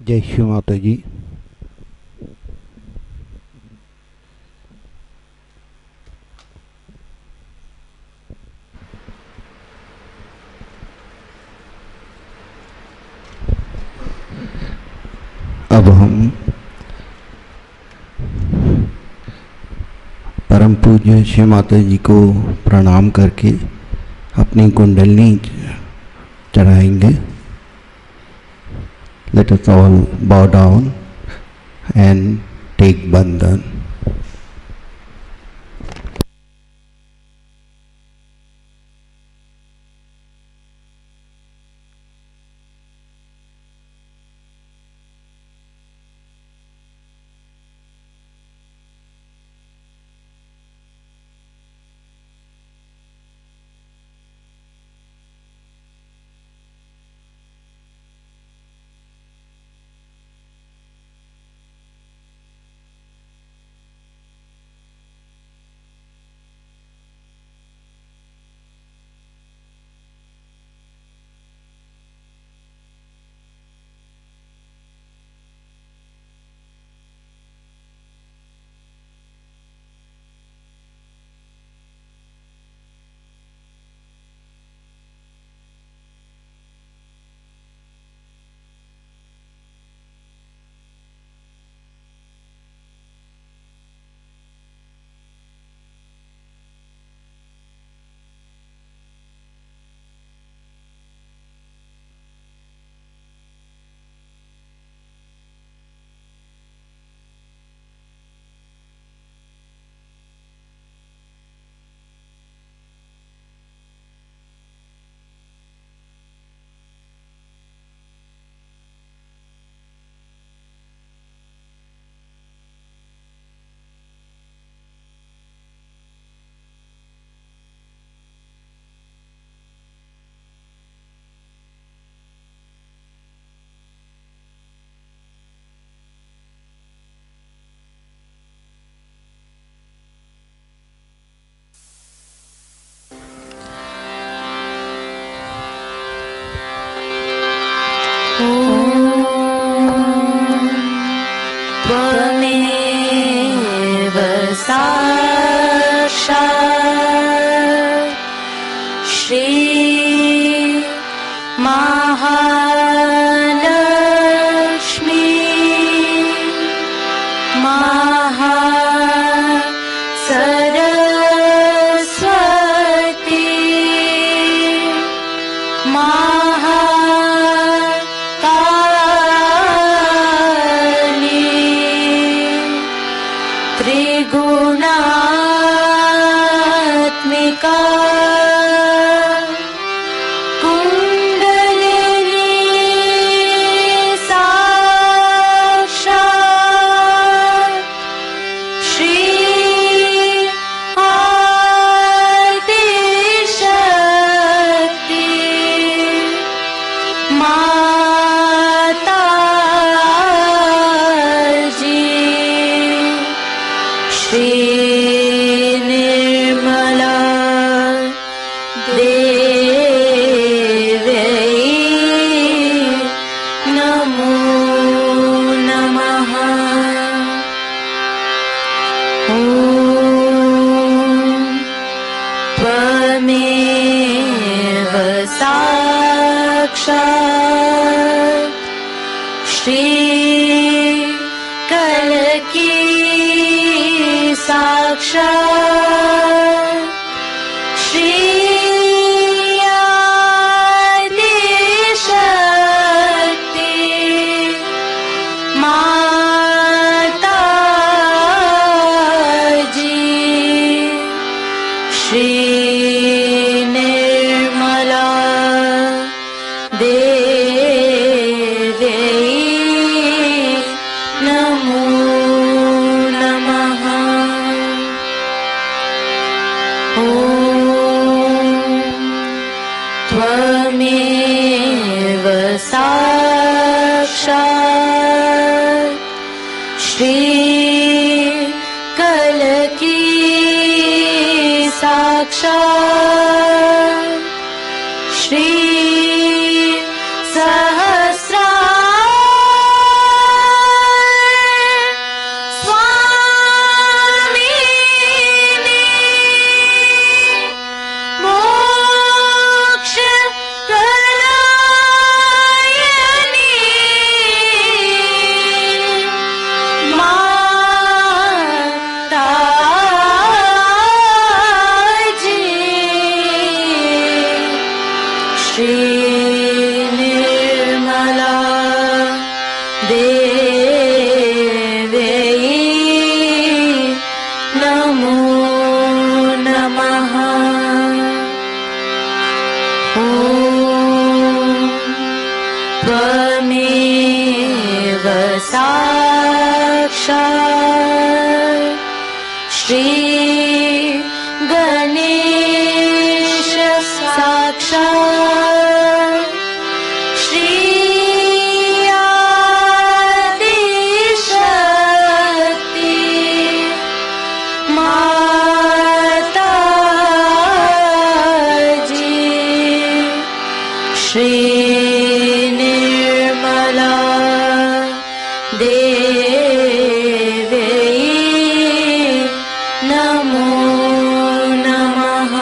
जय श्री माता जी। अब हम परम पूज्य श्री माता जी को प्रणाम करके अपनी kundalini चढ़ाएंगे। Let us all bow down and take bandhan. Shri Sahasra त्वमेव साक्षात् श्री गणेश साक्षात् श्री आदिशक्ति माताजी श्री निर्मला देवी नमो नमः।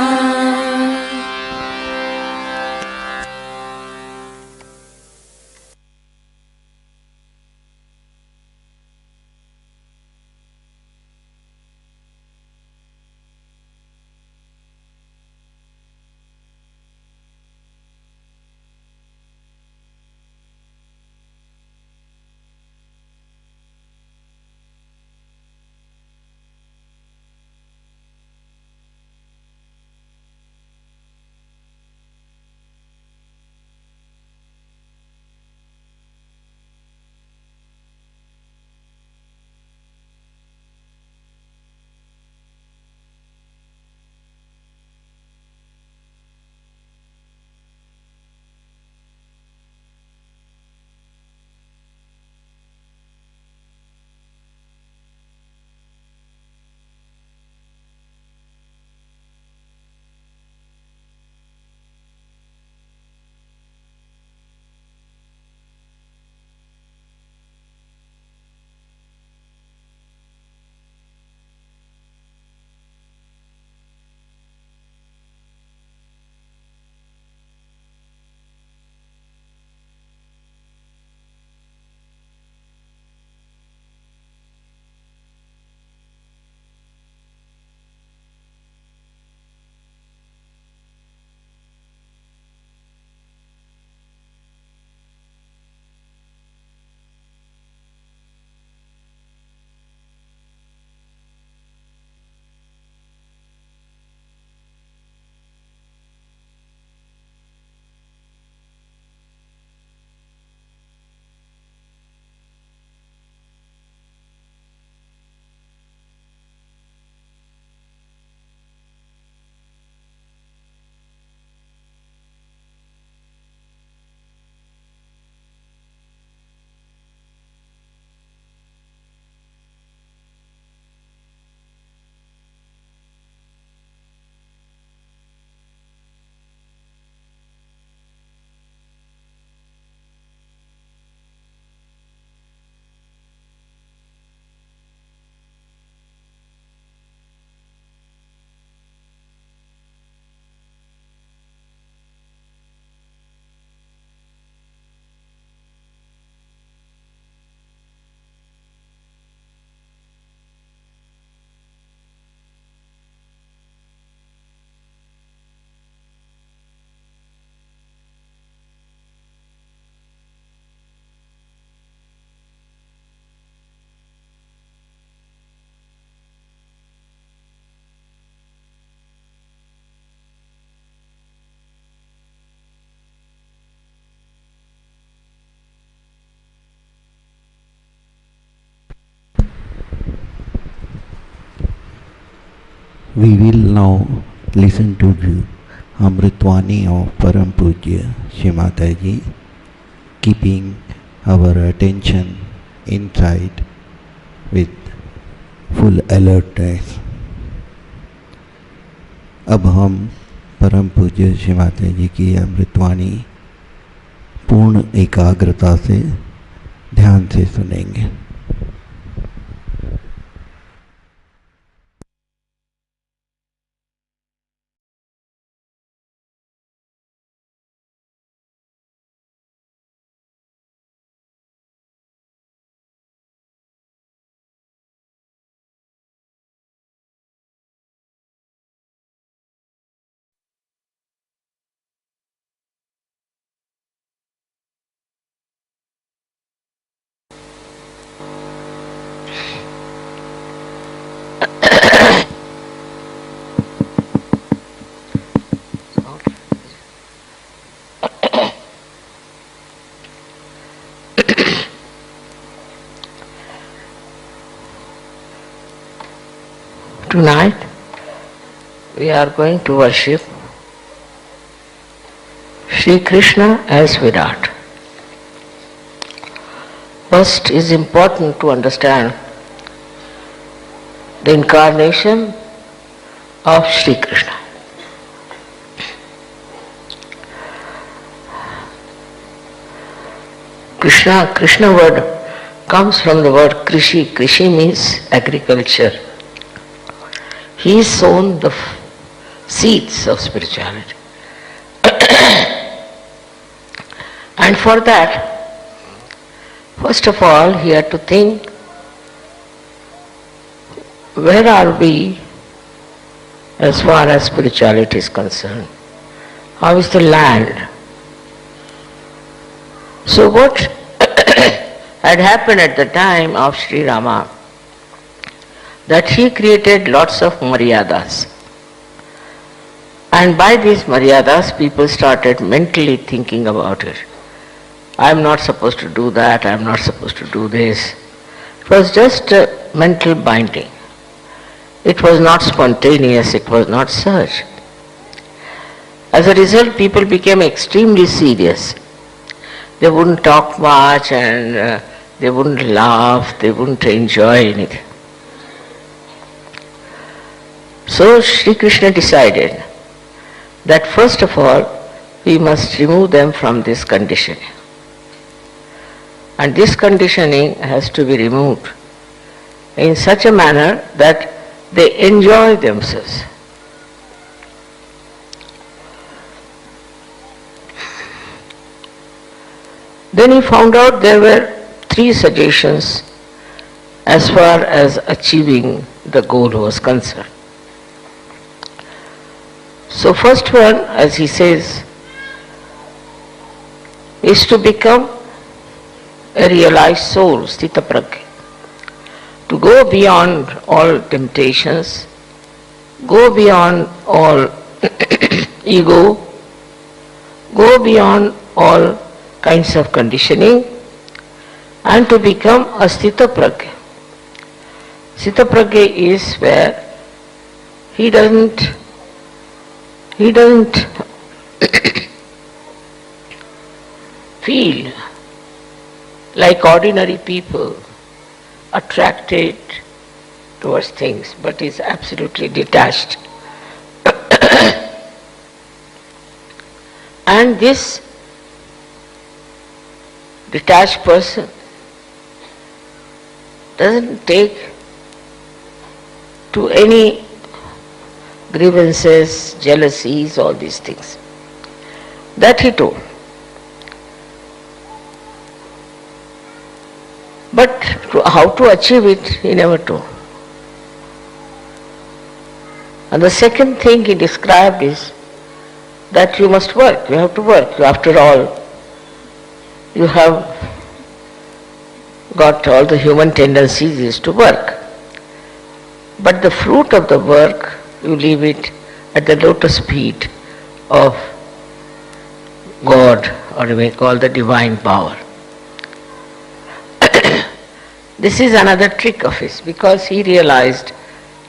We will now listen to the Amritvani of Param Pujya Shri Mataji, keeping our attention inside with full alertness. अब हम परम पूज्य श्री माता जी की अमृतवाणी पूर्ण एकाग्रता से ध्यान से सुनेंगे। Tonight we are going to worship Shri Krishna as Virata. First is important to understand the incarnation of Shri Krishna. Krishna word comes from the word Krishi. Krishi means agriculture. He has sown the seeds of spirituality. And for that, first of all, he had to think, where are we as far as spirituality is concerned? How is the land? So what had happened at the time of Sri Rama, that he created lots of maryadas. And by these maryadas, people started mentally thinking about it. I am not supposed to do that, I am not supposed to do this. It was just a mental binding. It was not spontaneous, it was not search. As a result, people became extremely serious. They wouldn't talk much and they wouldn't laugh, they wouldn't enjoy anything. So Shri Krishna decided that first of all, we must remove them from this conditioning. And this conditioning has to be removed in such a manner that they enjoy themselves. Then he found out there were 3 suggestions as far as achieving the goal was concerned. So first one, as he says, is to become a realized soul, sthita prajna, to go beyond all temptations, go beyond all ego, go beyond all kinds of conditioning, and to become a sthita prajna. Sthita prajna is where he doesn't feel like ordinary people attracted towards things, but is absolutely detached. And this detached person doesn't take to any grievances, jealousies, all these things. That he told. But how to achieve it, he never told. And the second thing he described is that you must work, you have to work. After all, you have got all the human tendencies is to work. But the fruit of the work, you leave it at the lotus feet of God, or you may call the divine power. This is another trick of his, because he realized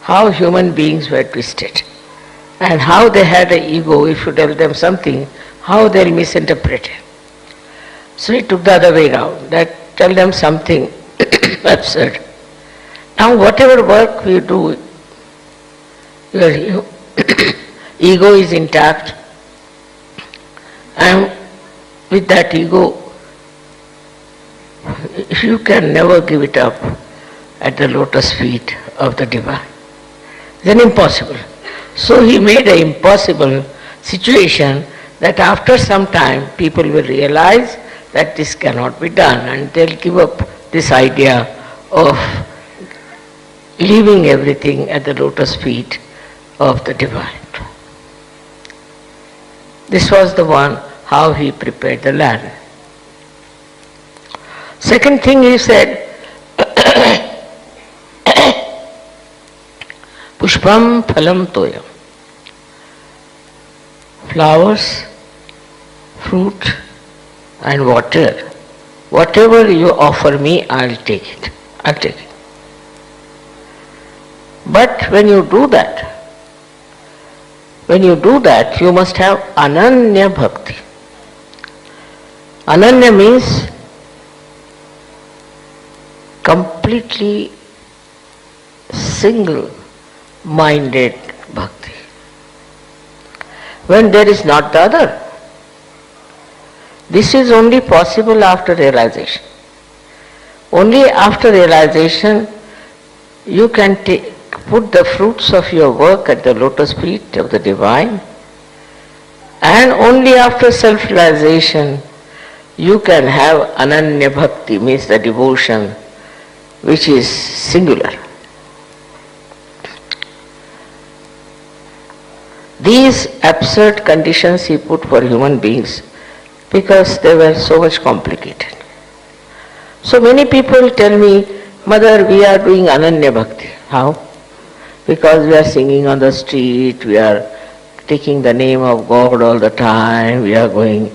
how human beings were twisted and how they had an ego. If you tell them something, how they'll misinterpret it. So he took the other way around, that tell them something absurd. Now whatever work we do, your ego is intact, and with that ego, you can never give it up at the lotus feet of the divine. Then impossible. So he made an impossible situation that after some time people will realize that this cannot be done, and they'll give up this idea of leaving everything at the lotus feet of the divine. This was the one how he prepared the land. Second thing he said, Pushpam phalam toyam. Flowers, fruit and water. Whatever you offer me, I'll take it. But when you do that, you must have ananya bhakti. Ananya means completely single-minded bhakti. When there is not the other. This is only possible after realization. Only after realization you can put the fruits of your work at the lotus feet of the Divine, and only after self-realization you can have ananya bhakti, means the devotion which is singular. These absurd conditions he put for human beings because they were so much complicated. So many people tell me, Mother, we are doing ananya bhakti. How? Because we are singing on the street, we are taking the name of God all the time, we are going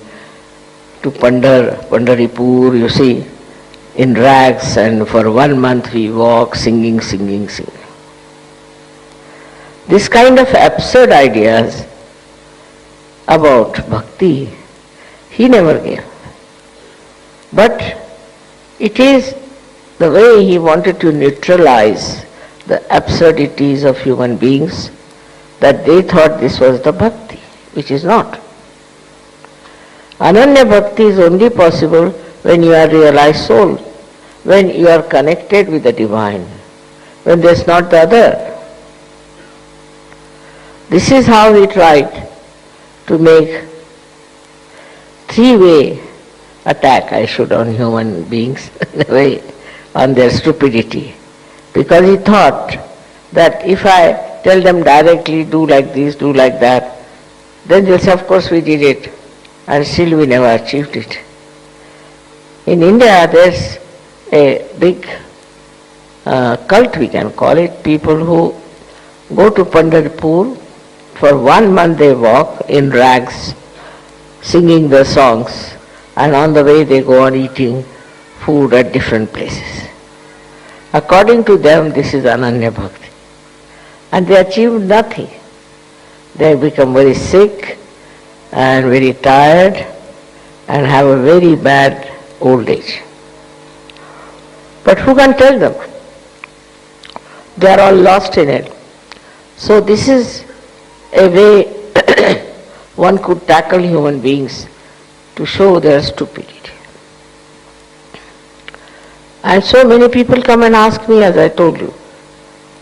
to Pandharipur, you see, in rags, and for 1 month we walk singing. This kind of absurd ideas about bhakti, he never gave. But it is the way he wanted to neutralize the absurdities of human beings, that they thought this was the bhakti, which is not. Ananya bhakti is only possible when you are realized soul, when you are connected with the Divine, when there is not the other. This is how he tried to make three-way attack, on human beings, in a way, on their stupidity. Because he thought that if I tell them directly, do like this, do like that, then they'll say, of course we did it, and still we never achieved it. In India, there's a big cult, we can call it, people who go to Pandharipur, for 1 month they walk in rags, singing the songs, and on the way they go on eating food at different places. According to them, this is ananya bhakti. And they achieved nothing. They become very sick and very tired and have a very bad old age. But who can tell them? They are all lost in it. So this is a way one could tackle human beings to show their stupidity. And so many people come and ask me, as I told you,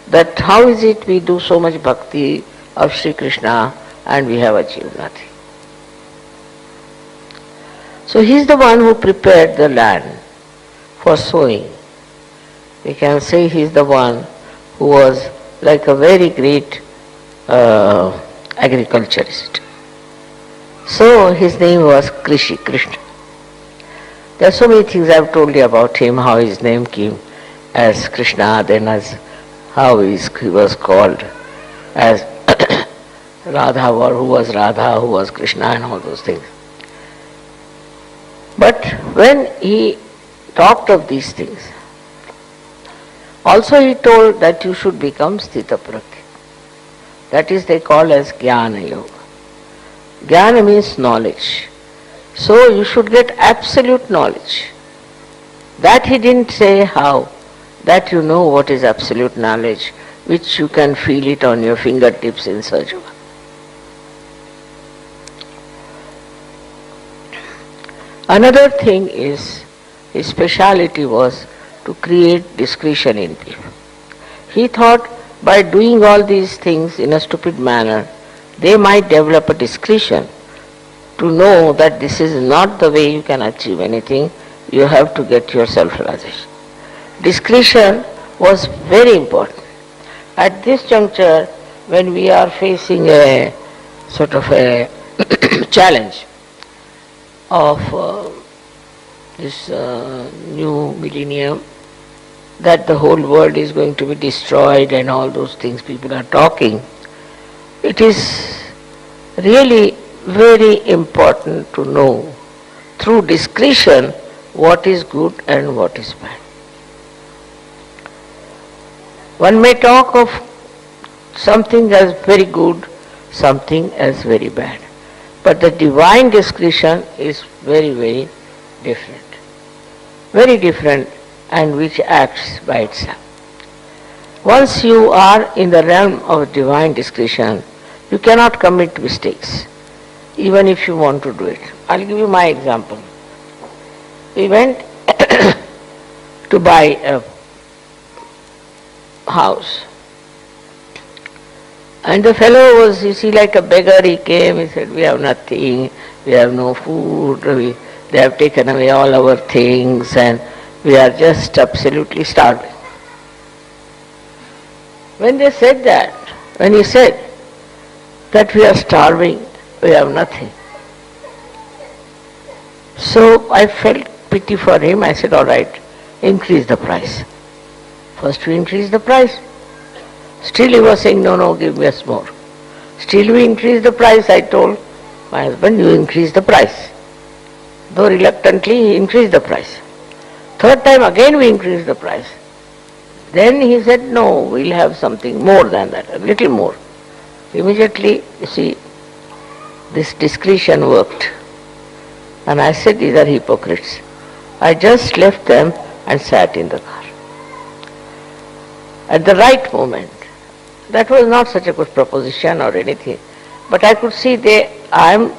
that how is it we do so much bhakti of Shri Krishna and we have achieved nothing. So he is the one who prepared the land for sowing. We can say he is the one who was like a very great agriculturist. So his name was Krishna. There are so many things I have told you about him, how his name came as Krishna, then as how he was called as Radha, or who was Radha, who was Krishna, and all those things. But when he talked of these things, also he told that you should become Sthitaprajna. That is, they call as Jnana Yoga. Jnana means knowledge. So you should get absolute knowledge. That he didn't say how. That you know what is absolute knowledge, which you can feel it on your fingertips in Sajoga. Another thing is, his speciality was to create discretion in people. He thought by doing all these things in a stupid manner, they might develop a discretion to know that this is not the way you can achieve anything, you have to get your self-realization. Discretion was very important. At this juncture, when we are facing a sort of a challenge of this new millennium, that the whole world is going to be destroyed and all those things people are talking, it is really very important to know through discretion what is good and what is bad. One may talk of something as very good, something as very bad. But the divine discretion is very, very different. Very different, and which acts by itself. Once you are in the realm of divine discretion, you cannot commit mistakes, even if you want to do it. I'll give you my example. We went to buy a house. And the fellow was, you see, like a beggar. He came, he said, we have nothing, we have no food, they have taken away all our things and we are just absolutely starving. When they said that, when he said that we are starving, we have nothing. So I felt pity for him. I said, all right, increase the price. First we increased the price. Still he was saying, no, give us more. Still we increased the price. I told my husband, you increase the price. Though reluctantly, he increased the price. Third time again we increased the price. Then he said, no, we'll have something more than that, a little more. Immediately, you see, this discretion worked. And I said, these are hypocrites. I just left them and sat in the car. At the right moment. That was not such a good proposition or anything. But I could see I am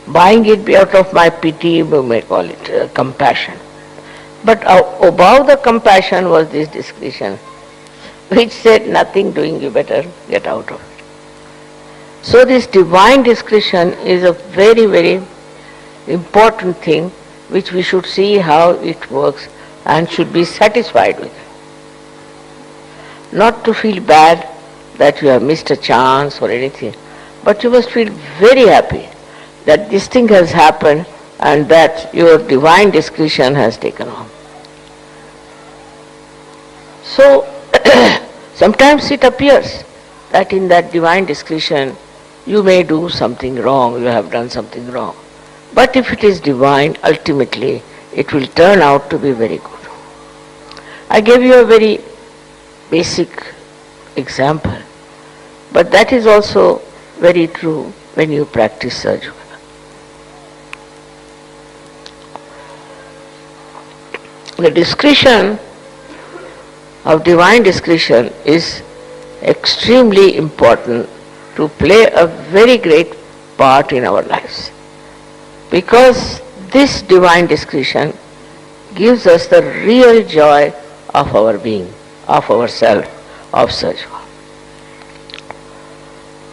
buying it out of my pity, we may call it compassion. But above the compassion was this discretion, which said nothing doing, you better get out of it. So this divine discretion is a very, very important thing which we should see how it works and should be satisfied with. Not to feel bad that you have missed a chance or anything, but you must feel very happy that this thing has happened and that your divine discretion has taken on. So, sometimes it appears that in that divine discretion you may do something wrong, you have done something wrong. But if it is divine, ultimately it will turn out to be very good. I gave you a very basic example, but that is also very true when you practice Sahaja. The discretion of divine discretion is extremely important to play a very great part in our lives, because this divine discretion gives us the real joy of our being, of ourself, of Sahaja.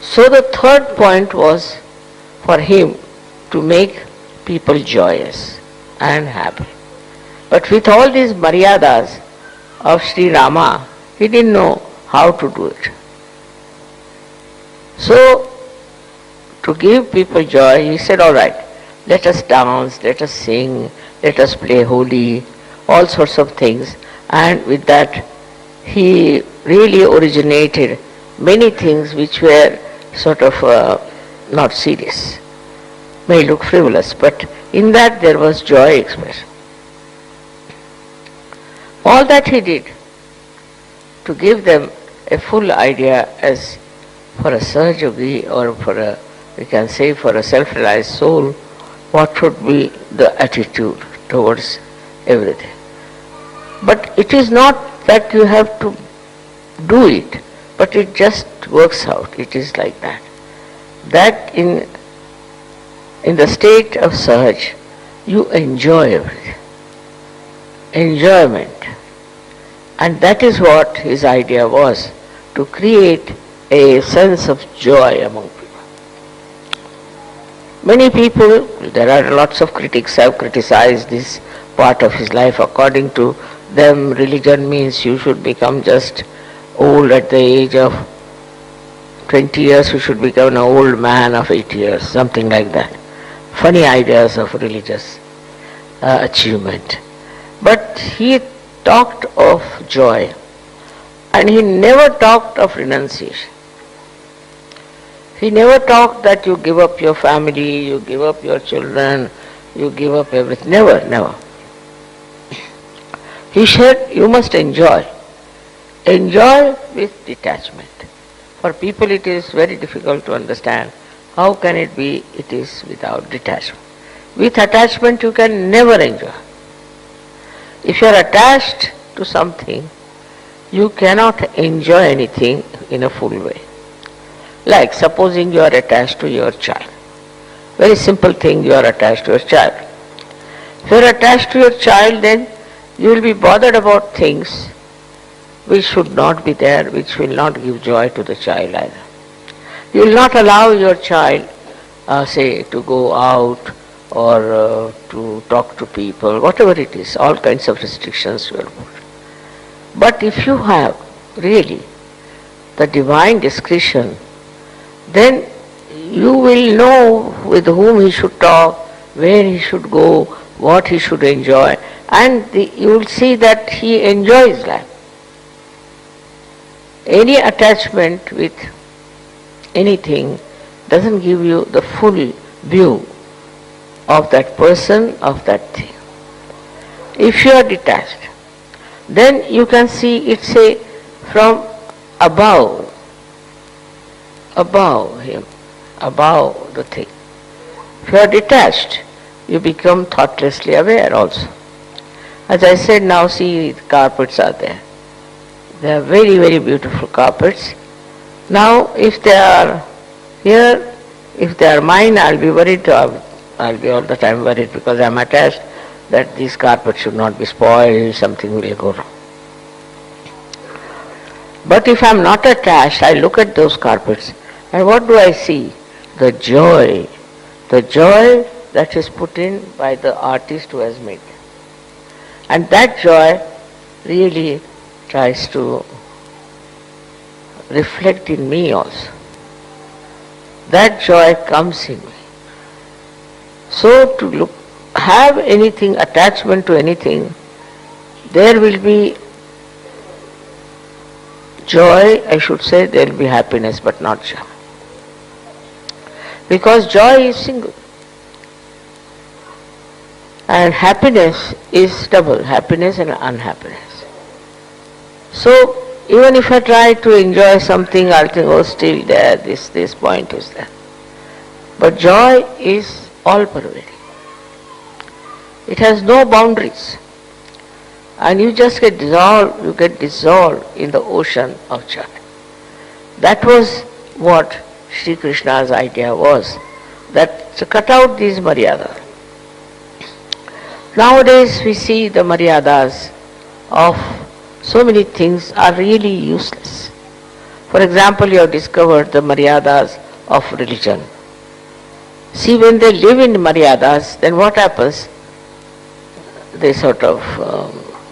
So the third point was for him to make people joyous and happy. But with all these maryadas of Sri Rama, he didn't know how to do it. So, to give people joy, he said, all right, let us dance, let us sing, let us play Holi, all sorts of things. And with that, he really originated many things which were sort of not serious, may look frivolous, but in that there was joy expressed. All that he did to give them a full idea as for a Sahaja or for a, we can say for a self-realized soul, what should be the attitude towards everything. But it is not that you have to do it, but it just works out. It is like that. That in the state of Sahaj, you enjoy everything. Enjoyment. And that is what his idea was, to create a sense of joy among people. Many people, there are lots of critics have criticized this part of his life. According to them, religion means you should become just old at the age of 20 years, you should become an old man of 80 years, something like that. Funny ideas of religious achievement. But he talked of joy, and he never talked of renunciation. He never talked that you give up your family, you give up your children, you give up everything. Never, never. He said you must enjoy. Enjoy with detachment. For people it is very difficult to understand. How can it be it is without detachment? With attachment you can never enjoy. If you are attached to something, you cannot enjoy anything in a full way. Like supposing you are attached to your child. Very simple thing, you are attached to your child. If you are attached to your child, then you will be bothered about things which should not be there, which will not give joy to the child either. You will not allow your child, say, to go out or to talk to people, whatever it is, all kinds of restrictions you will put. But if you have really the divine discretion, then you will know with whom he should talk, where he should go, what he should enjoy, and you will see that he enjoys life. Any attachment with anything doesn't give you the full view of that person, of that thing. If you are detached, then you can see it, say, from above him, above the thing. If you are detached, you become thoughtlessly aware also. As I said, now see, carpets are there. They are very, very beautiful carpets. Now, if they are here, if they are mine, I'll be worried. I'll be all the time worried because I'm attached that these carpets should not be spoiled, something will go wrong. But if I'm not attached, I look at those carpets and what do I see? The joy that is put in by the artist who has made them. And that joy really tries to reflect in me also. That joy comes in me. So to have anything, attachment to anything, there will be joy, I should say, there will be happiness, but not joy. Because joy is single. And happiness is double, happiness and unhappiness. So even if I try to enjoy something, I'll think, oh, still there, this point is there. But joy is all pervading. It has no boundaries. And you just get dissolved in the ocean of joy. That was what Shri Krishna's idea was, that to cut out these maryadas. Nowadays we see the maryadas of so many things are really useless. For example, you have discovered the maryadas of religion. See, when they live in maryadas, then what happens? They sort of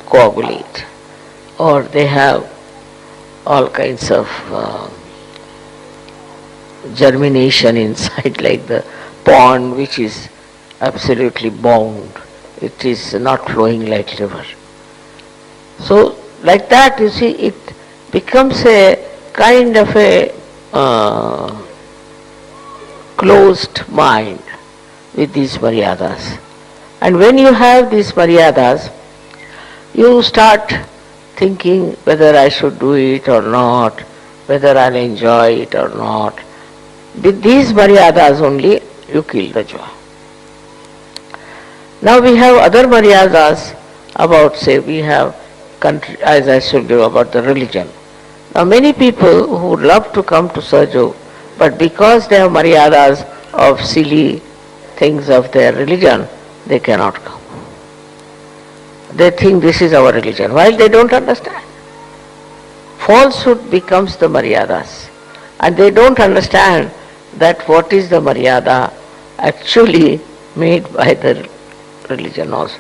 coagulate, or they have all kinds of germination inside, like the pond which is absolutely bound. It is not flowing like river. So like that, you see, it becomes a kind of a closed mind with these maryadas. And when you have these maryadas, you start thinking whether I should do it or not, whether I'll enjoy it or not. With these maryadas only, you kill the joy. Now we have other maryadas about, say, we have country, as I told you, about the religion. Now many people who love to come to Sahaja, but because they have maryadas of silly things of their religion, they cannot come. They think this is our religion, while they don't understand. Falsehood becomes the maryadas, and they don't understand that what is the maryada actually made by the religion also.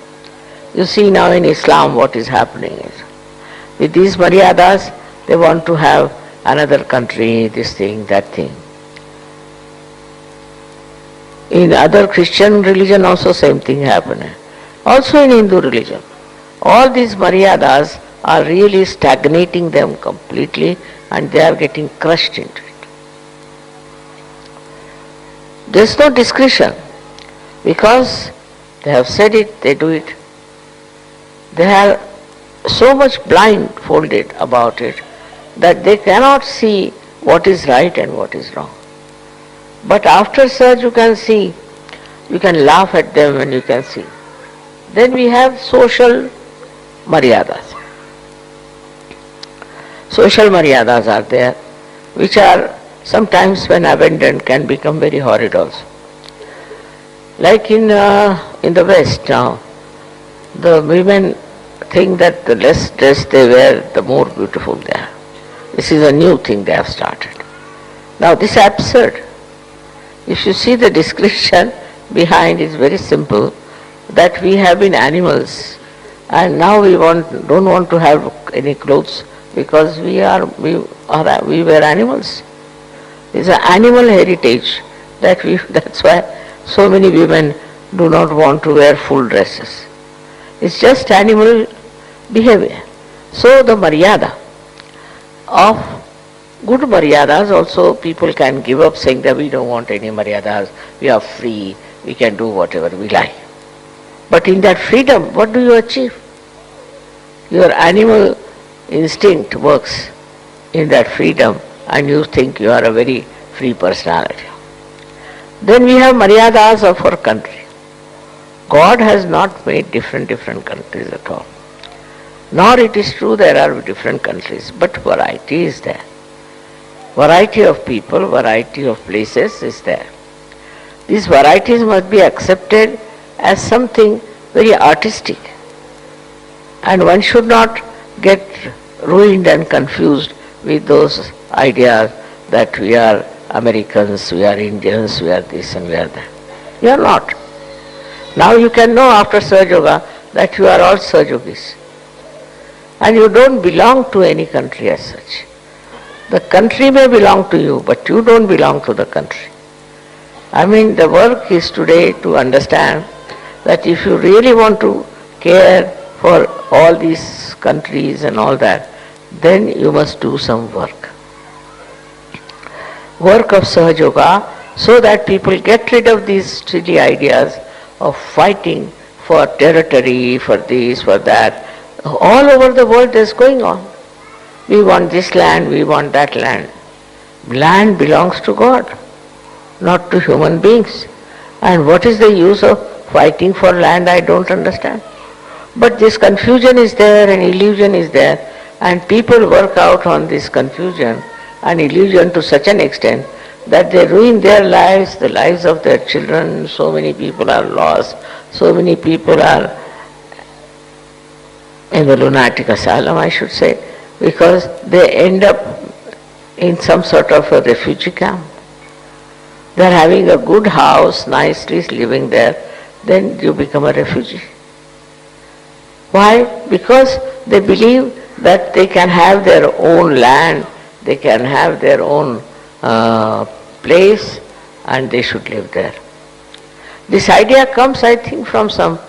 You see now in Islam what is happening is, with these maryadas, they want to have another country, this thing, that thing. In other Christian religion also same thing happening. Also in Hindu religion. All these maryadas are really stagnating them completely, and they are getting crushed into it. There is no discretion, because they have said it, they do it. They are so much blindfolded about it that they cannot see what is right and what is wrong. But after such you can see, you can laugh at them and you can see. Then we have social maryadas. Social maryadas are there, which are sometimes when abandoned can become very horrid also. Like in the West now, the women think that the less dress they wear, the more beautiful they are. This is a new thing they have started. Now this is absurd. If you see the description behind, is very simple, that we have been animals and now we don't want to have any clothes because we were animals. It's an animal heritage that's why so many women do not want to wear full dresses. It's just animal behavior. So the maryada of good maryadas also people can give up, saying that we don't want any maryadas, we are free, we can do whatever we like. But in that freedom, what do you achieve? Your animal instinct works in that freedom and you think you are a very free personality. Then we have maryadas of our country. God has not made different countries at all. Nor it is true there are different countries, but variety is there. Variety of people, variety of places is there. These varieties must be accepted as something very artistic. And one should not get ruined and confused with those ideas that we are Americans, we are Indians, we are this and we are that. You are not. Now you can know after Sahaja Yoga that you are all Sahaja Yogis. And you don't belong to any country as such. The country may belong to you, but you don't belong to the country. I mean, the work is today to understand that if you really want to care for all these countries and all that, then you must do some work. Work of Sahaja Yoga, so that people get rid of these silly ideas of fighting for territory, for this, for that. All over the world this is going on. We want this land, we want that land. Land belongs to God, not to human beings. And what is the use of fighting for land, I don't understand. But this confusion is there and illusion is there, and people work out on this confusion and illusion to such an extent that they ruin their lives, the lives of their children. So many people are lost, so many people are in the lunatic asylum, I should say, because they end up in some sort of a refugee camp. They are having a good house, nicely living there, then you become a refugee. Why? Because they believe that they can have their own land, they can have their own place, and they should live there. This idea comes, I think, from some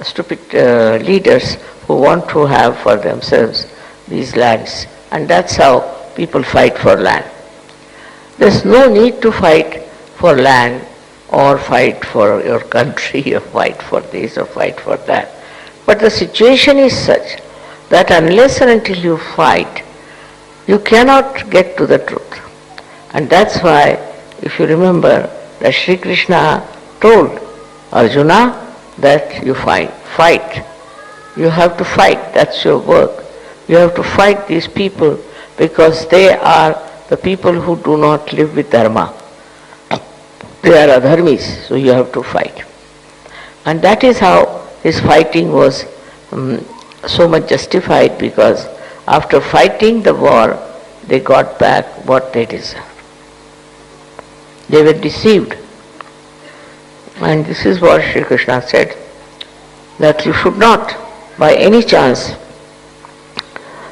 stupid leaders who want to have for themselves these lands, and that's how people fight for land. There's no need to fight for land or fight for your country or fight for this or fight for that. But the situation is such that unless and until you fight, you cannot get to the truth. And that's why, if you remember, that Shri Krishna told Arjuna that you fight. You have to fight, that's your work. You have to fight these people because they are the people who do not live with dharma. They are adharmis, so you have to fight. And that is how his fighting was so much justified, because after fighting the war, they got back what they deserved. They were deceived. And this is what Shri Krishna said, that you should not by any chance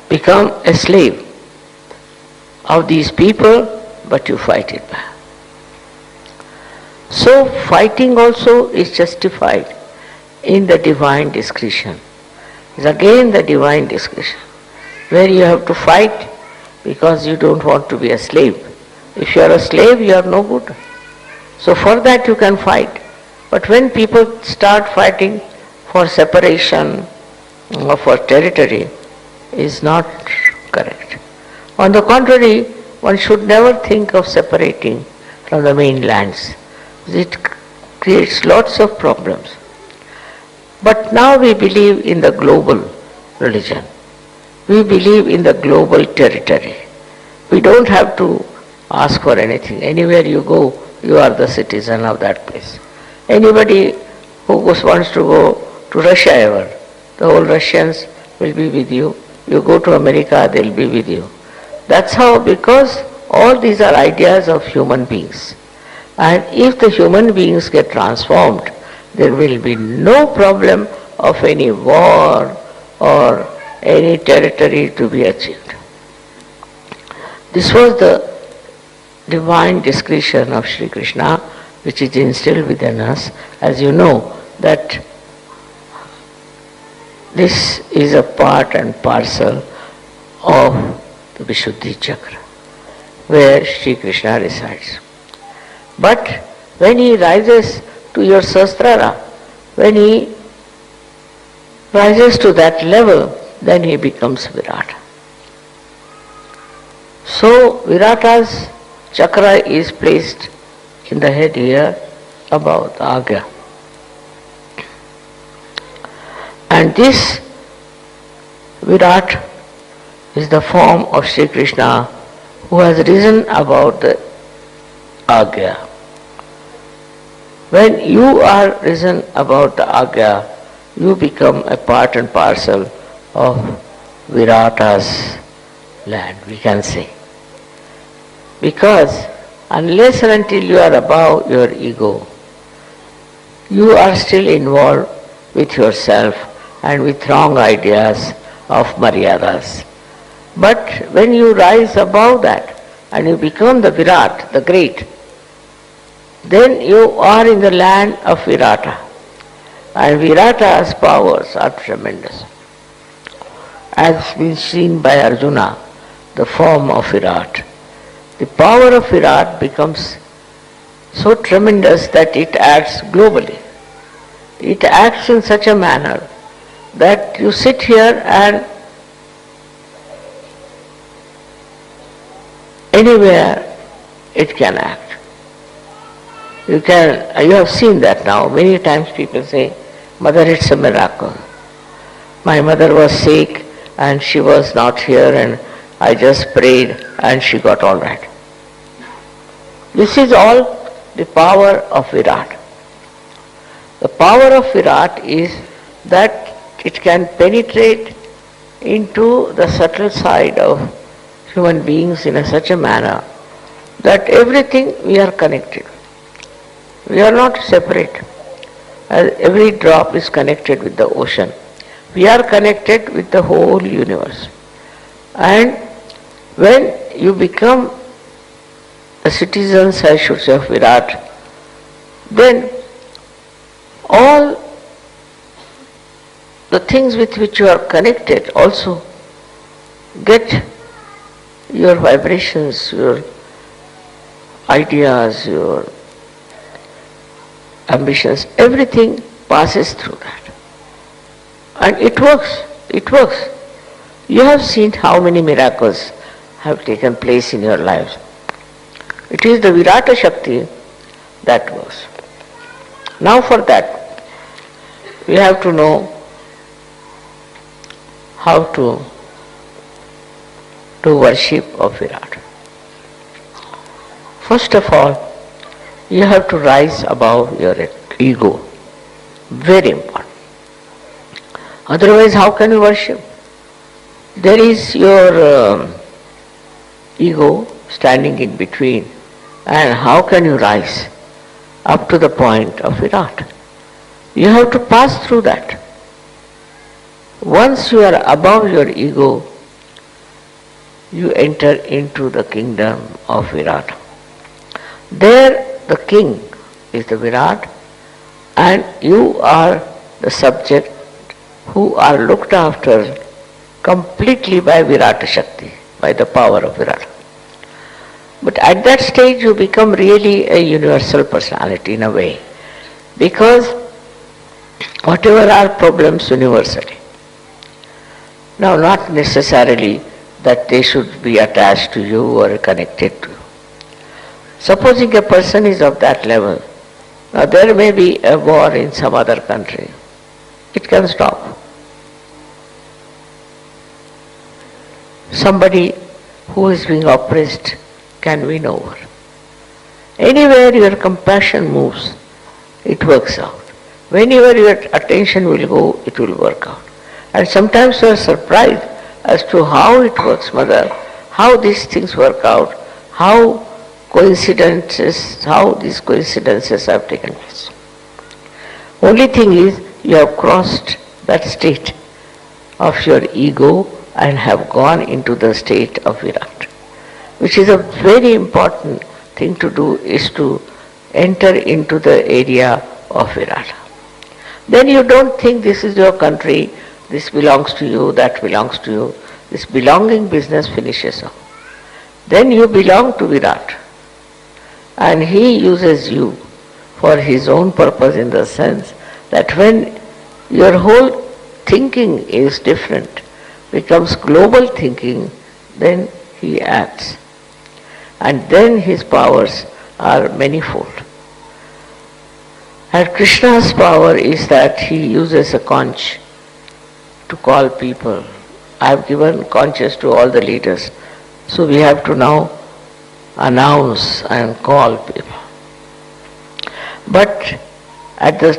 become a slave of these people, but you fight it back. So fighting also is justified in the divine discretion. It's again the divine discretion, where you have to fight because you don't want to be a slave. If you are a slave, you are no good. So for that you can fight. But when people start fighting for separation or for territory, is not correct. On the contrary, one should never think of separating from the mainlands. It creates lots of problems. But now we believe in the global religion. We believe in the global territory. We don't have to ask for anything. Anywhere you go, you are the citizen of that place. Anybody who wants to go to Russia ever, the whole Russians will be with you. You go to America, they will be with you. That's how, because all these are ideas of human beings. And if the human beings get transformed, there will be no problem of any war or any territory to be achieved. This was the divine discretion of Shri Krishna, which is instilled within us. As you know, that this is a part and parcel of the Vishuddhi Chakra, where Shri Krishna resides. But when he rises to your Sahasrara, when he rises to that level, then he becomes Virata. So Virata's chakra is placed in the head here above the Agya. And this Virat is the form of Shri Krishna who has risen above the Agya. When you are risen above the Agya, you become a part and parcel of Virata's land, we can say. Because unless and until you are above your ego, you are still involved with yourself and with wrong ideas of maryadas. But when you rise above that and you become the Virat, the great, then you are in the land of Virata. And Virata's powers are tremendous. As been seen by Arjuna, the form of Virat. The power of Virat becomes so tremendous that it acts globally. It acts in such a manner that you sit here and anywhere it can act. You have seen that now. Many times people say, Mother, it's a miracle. My mother was sick and she was not here and I just prayed and she got all right. This is all the power of Virat. The power of Virat is that it can penetrate into the subtle side of human beings in such a manner that everything we are connected. We are not separate. Every drop is connected with the ocean. We are connected with the whole universe. And when you become the citizens, I should say, of Virat, then all the things with which you are connected also get your vibrations, your ideas, your ambitions, everything passes through that. And it works. You have seen how many miracles have taken place in your lives. It is the Virata Shakti that works. Now for that, we have to know how to do worship of Virata. First of all, you have to rise above your ego. Very important. Otherwise, how can you worship? There is your ego standing in between, and how can you rise up to the point of Virat? You have to pass through that. Once you are above your ego, you enter into the kingdom of Virata. There the king is the Virat and you are the subject who are looked after completely by Virata Shakti, by the power of Virata. But at that stage you become really a universal personality in a way, because whatever are problems universally. Now not necessarily that they should be attached to you or connected to you. Supposing a person is of that level, now there may be a war in some other country. It can stop. Somebody who is being oppressed can win over. Anywhere your compassion moves, it works out. Whenever your attention will go, it will work out. And sometimes you are surprised as to how it works, Mother, how these things work out, how these coincidences have taken place. Only thing is, you have crossed that state of your ego and have gone into the state of Virata, which is a very important thing to do, is to enter into the area of Virata. Then you don't think this is your country, this belongs to you, that belongs to you. This belonging business finishes off. Then you belong to Virata, and he uses you for his own purpose, in the sense that when your whole thinking is different, becomes global thinking, then he acts. And then his powers are manifold. And Krishna's power is that he uses a conch to call people. I have given conches to all the leaders, so we have to now announce and call people. But at the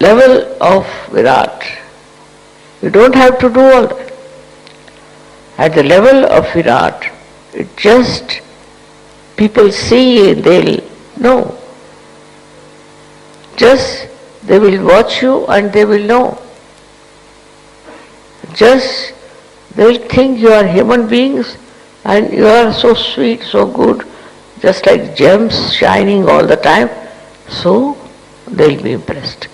level of Virat, you don't have to do all that. At the level of Virat, it just people see, they'll know. Just they will watch you and they will know. Just they will think you are human beings and you are so sweet, so good, just like gems shining all the time, so they will be impressed.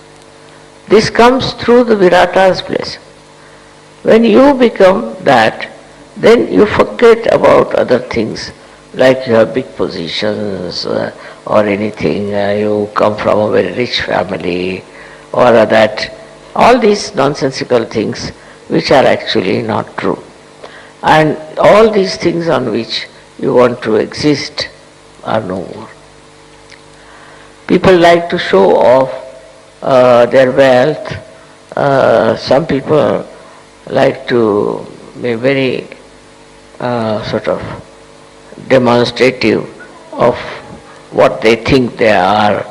This comes through the Virata's blessing. When you become that, then you forget about other things, like you have big positions or anything, you come from a very rich family, or that, all these nonsensical things which are actually not true. And all these things on which you want to exist are no more. People like to show off their wealth. Some people like to be very sort of demonstrative of what they think they are.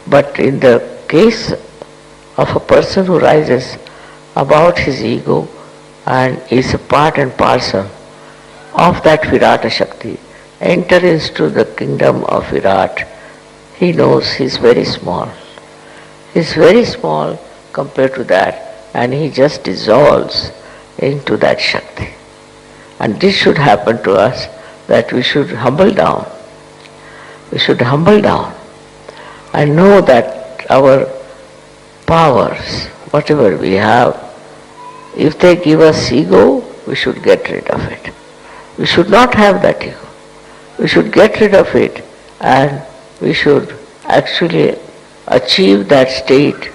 But in the case of a person who rises about his ego and is a part and parcel of that Virata Shakti, enters into the kingdom of Virat, he knows he is very small. He is very small compared to that, and he just dissolves into that Shakti. And this should happen to us, that we should humble down. We should humble down and know that our powers, whatever we have, if they give us ego, we should get rid of it. We should not have that ego. We should get rid of it, and we should actually achieve that state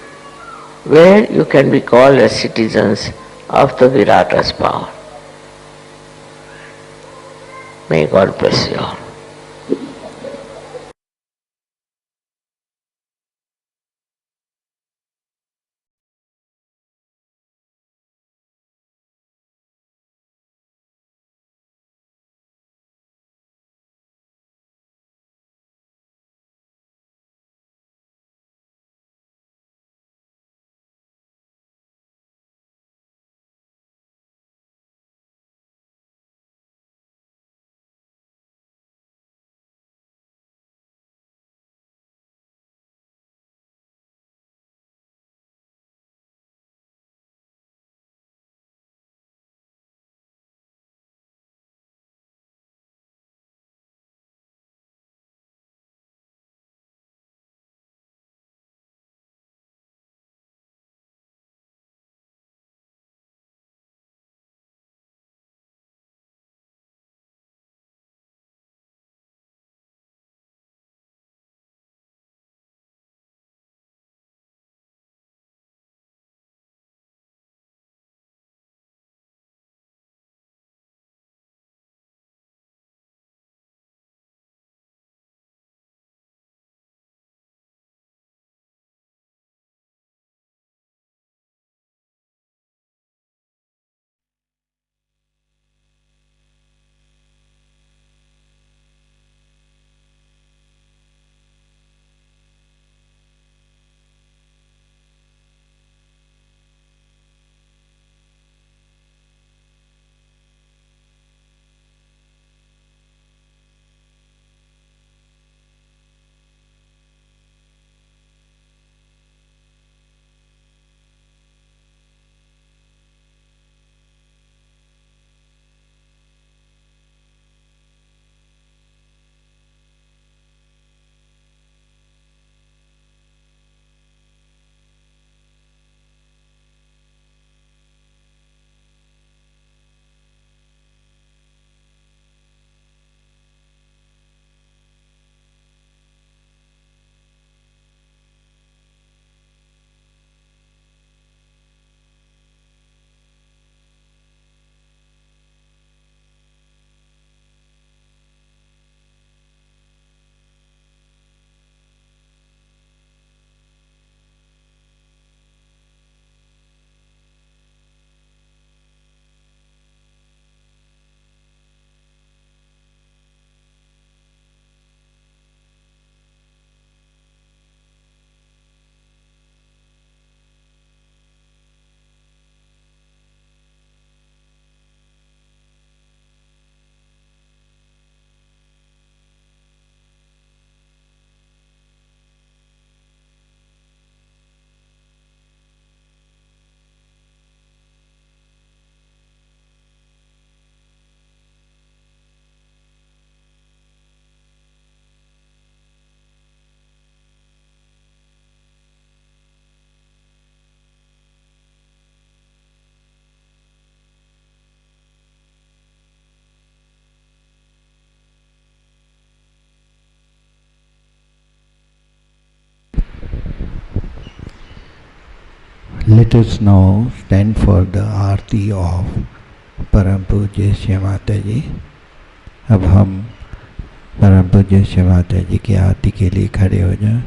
where you can be called as citizens of the Virata's power. May God bless you all. Let us now stand for the Aarti of परम पूज्य श्री माता जी। अब हम परम पूज्य श्री माता जी की आरती के लिए खड़े हो जाएं।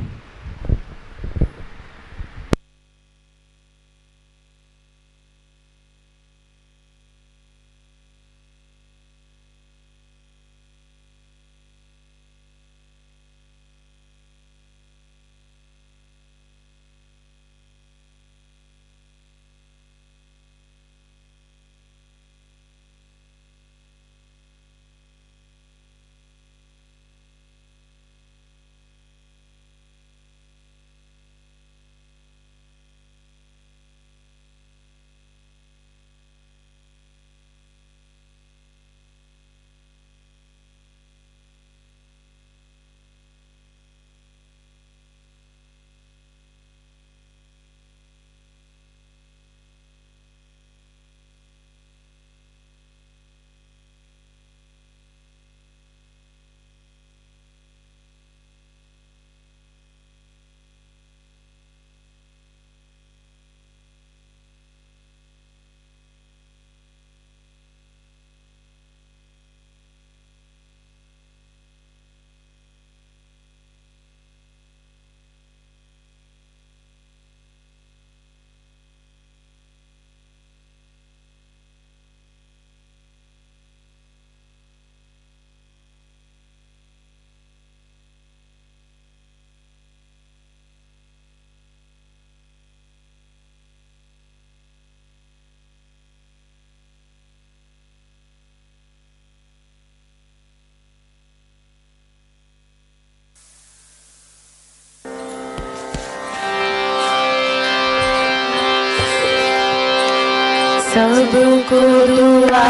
सबको दुआ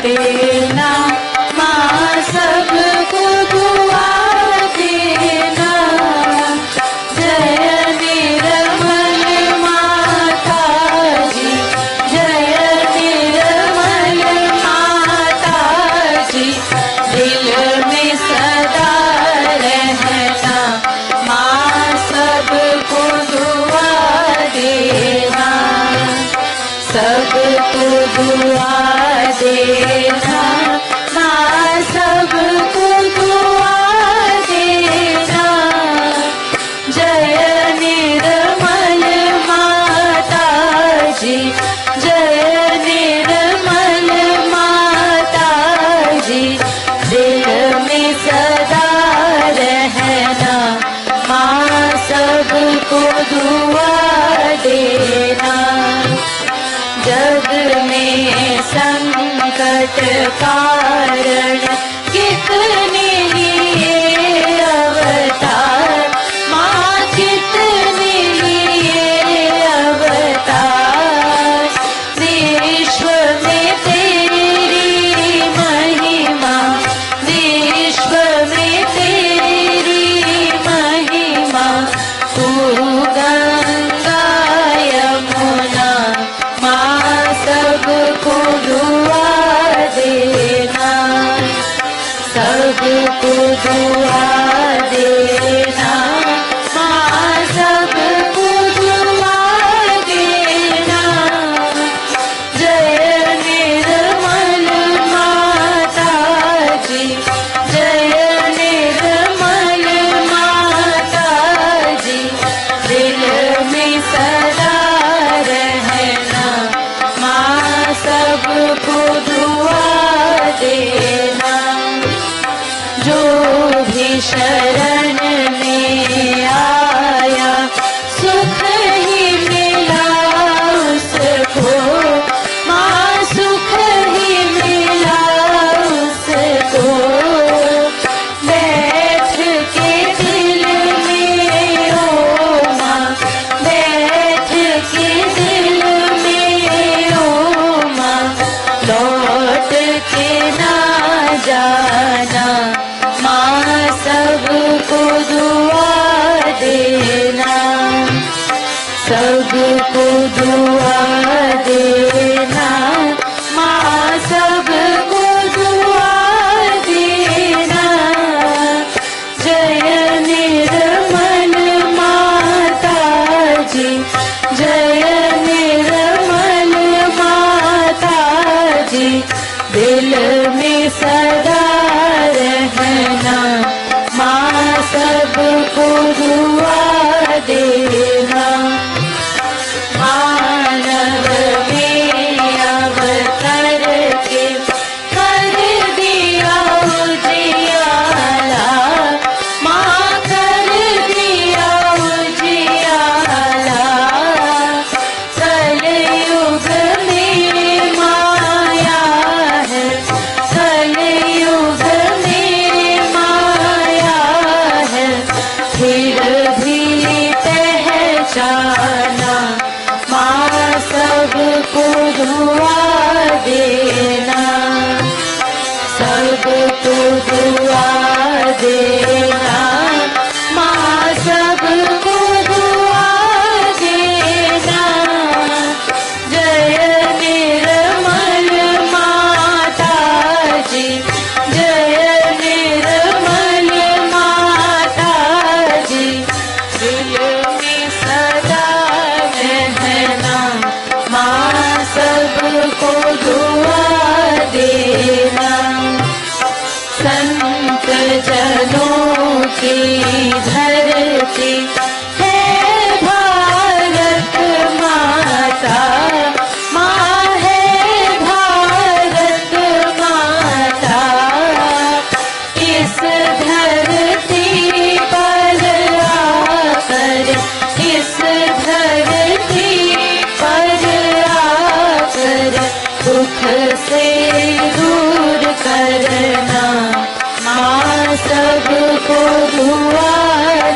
देना माँ, सबको दुआ देना। जय निर्मल माता जी, जय निर्मल माता जी। दिल में सदा रहना माँ, सबको दुआ देना। सबको दुआ देना माँ, सबको दुआ देना। जय निर्मल माता जी, जय निर्मल माता जी। दिल में सदा रहना माँ, सबको दुआ देना। जग में संकट कारण कितने लिए अवतार माँ, कितने लिए अवतार। विश्व में तेरी महिमा, विश्व में तेरी महिमा। तू गंगा यमुना माँ, सबको दुआ देना। सबको दुआ देना माँ, सबको दुआ देना। जय निर्मल माता जी, जय निर्मल माता जी। दिल में सदा रहना माँ, सबको दुआ देना। जो भी शरण में आया सुख ही मिला उसको माँ, सुख ही मिला उसको। बैठ के दिल में ओ माँ, बैठ के दिल में ओ माँ। लौट के ना जाना माँ, सबको दुआ देना। सबको दुआ देना माँ, सबको दुआ देना। जय निर्मल माता जी, जय जी है भारत माता, माँ है भारत माता। इस धरती पर आकर, इस धरती पर आकर दुख से दूर करना, माँ सबको दुआ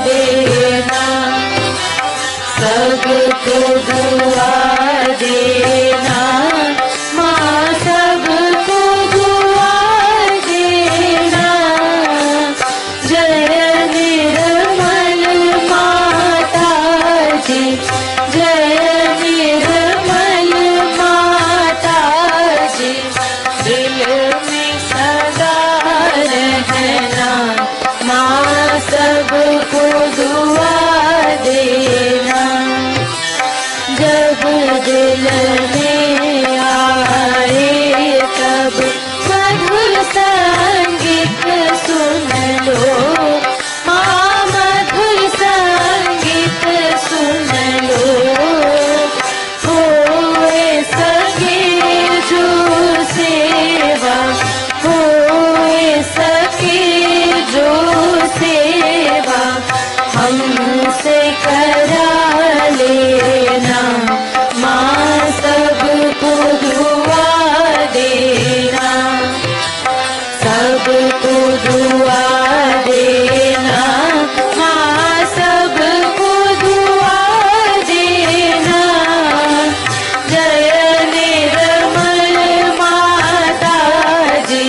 देना, सबको दुआ देना, माँ सबको दुआ देना। जय निर्मल माता जी, जय निर्मल माता जी। दिल में सदा रहना, माँ सबको दुआ देना। जब दिल में आए तब मधुर संगीत सुन लो, माँ मधुर संगीत सुन लो। होए सके जो सेवा, होए सके जो सेवा हमसे करा लेना, माँ सबको दुआ देना, सबको दुआ देना, माँ सबको दुआ देना। जय निर्मल माता जी,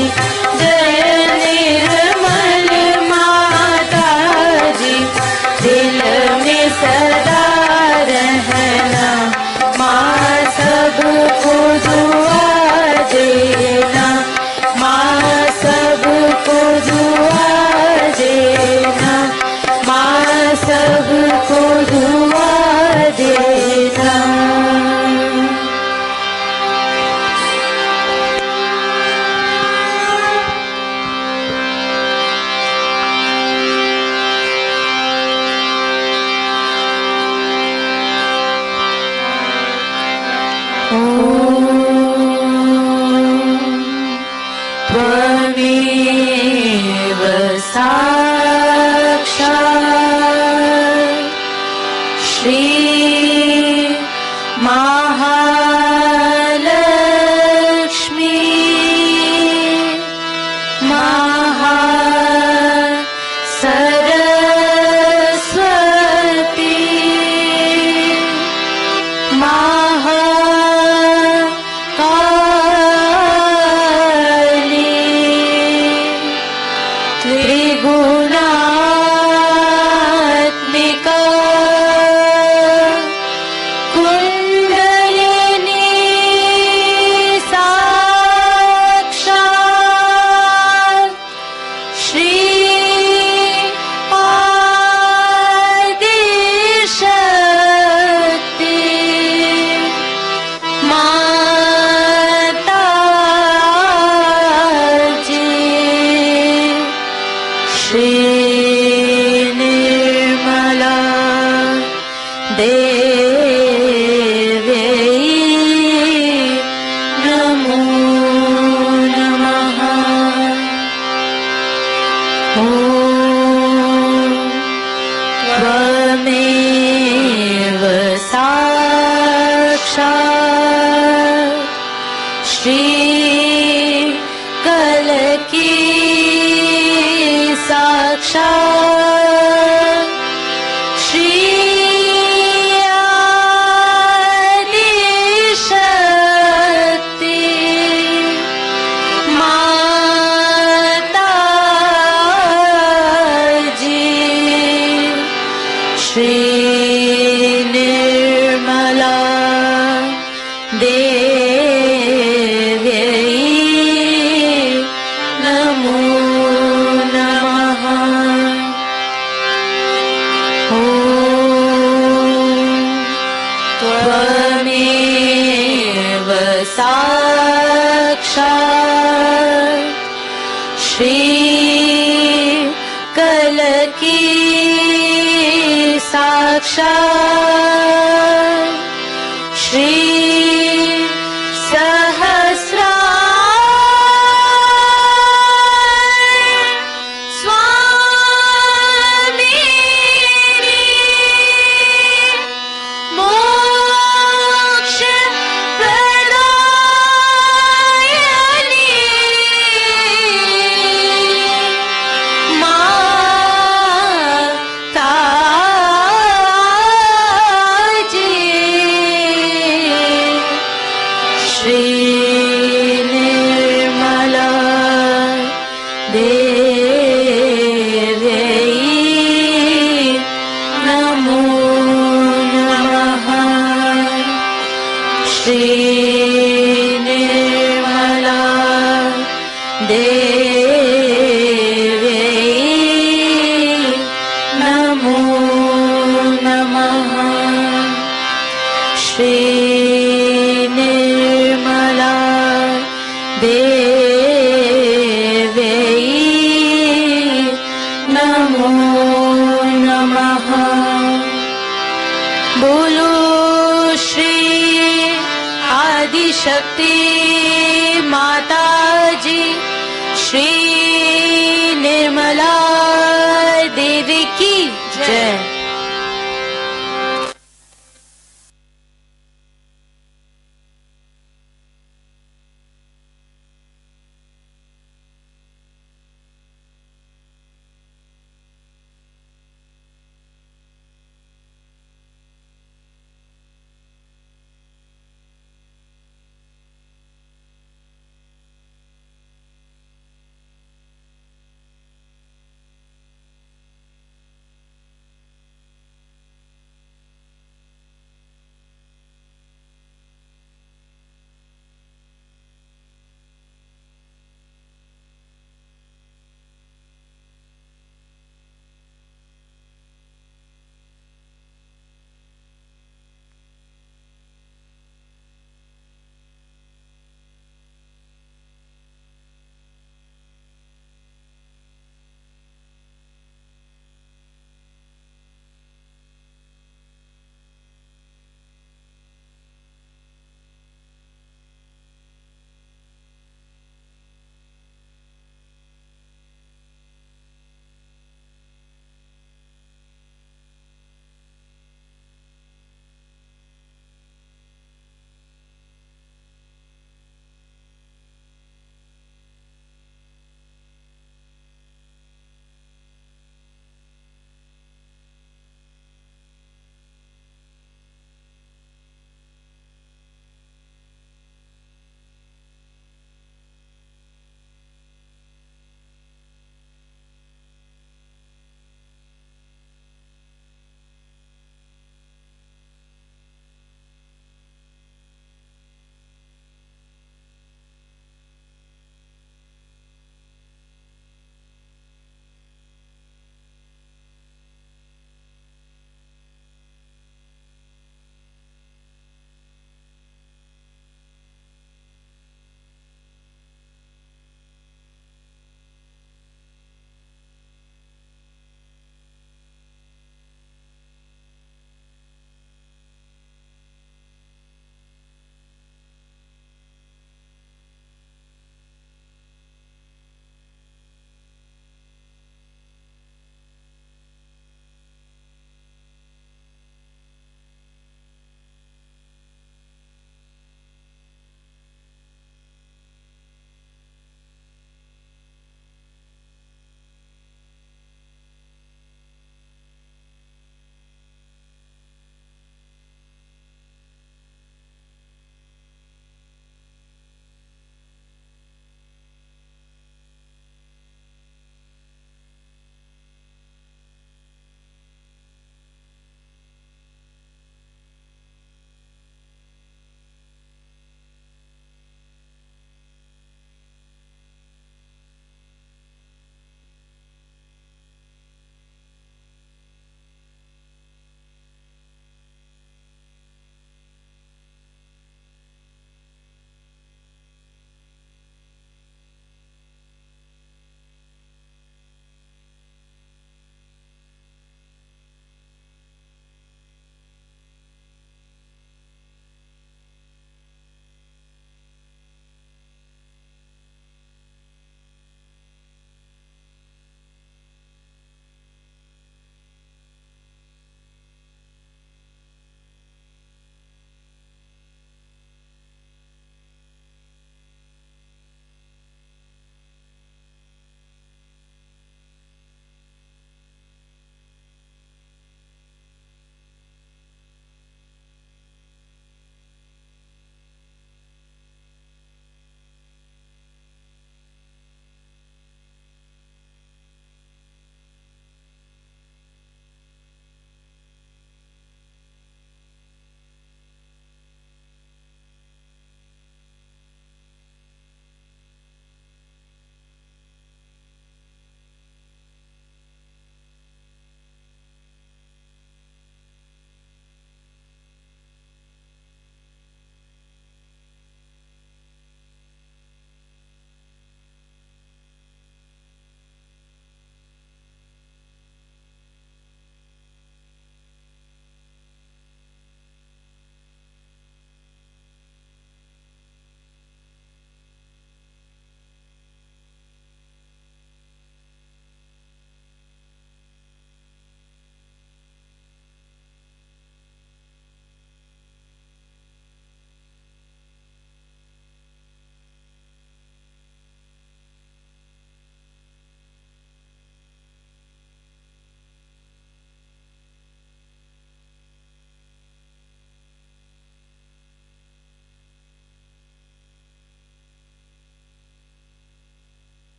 जय निर्मल माता जी। दिल में सदा रहना, माँ सबको दुआ देना, माँ सबको दुआ देना, माँ सबको दुआ देना। त्वमेव साक्षात् श्री महालक्ष्मी महासरस्वती महाकाली त्रिगुणात्मिका कुंडलिनी साक्षात् श्री आदिशक्ति माता जी। श्री निर्मला देवी नमो नमः। ॐ त्वमेव साक्षात् श्री कलकी साक्षात् श्री आदिशक्ति माता जी। श्री निर्मला देवी नमो नमः। ॐ त्वमेव साक्षात् Shri कलकी Shri Sahasra Swami Moksha Pradayani Mataji Shri Nirmala Devi Namo Namaha Shri Nirmala Devi Namo Namaha Shri Nirmala Devi Namo Namaha Bolo Shri Adi Shakti Mataji Shri Nirmala Devi की जय।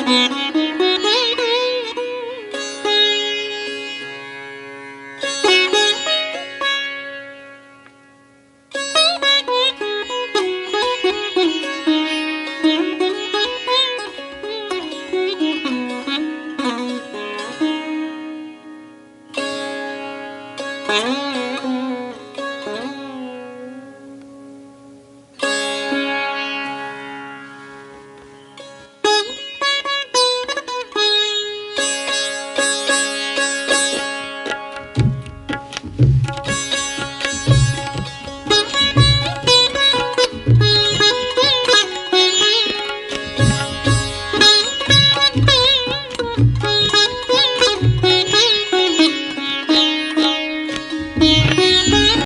Thank you.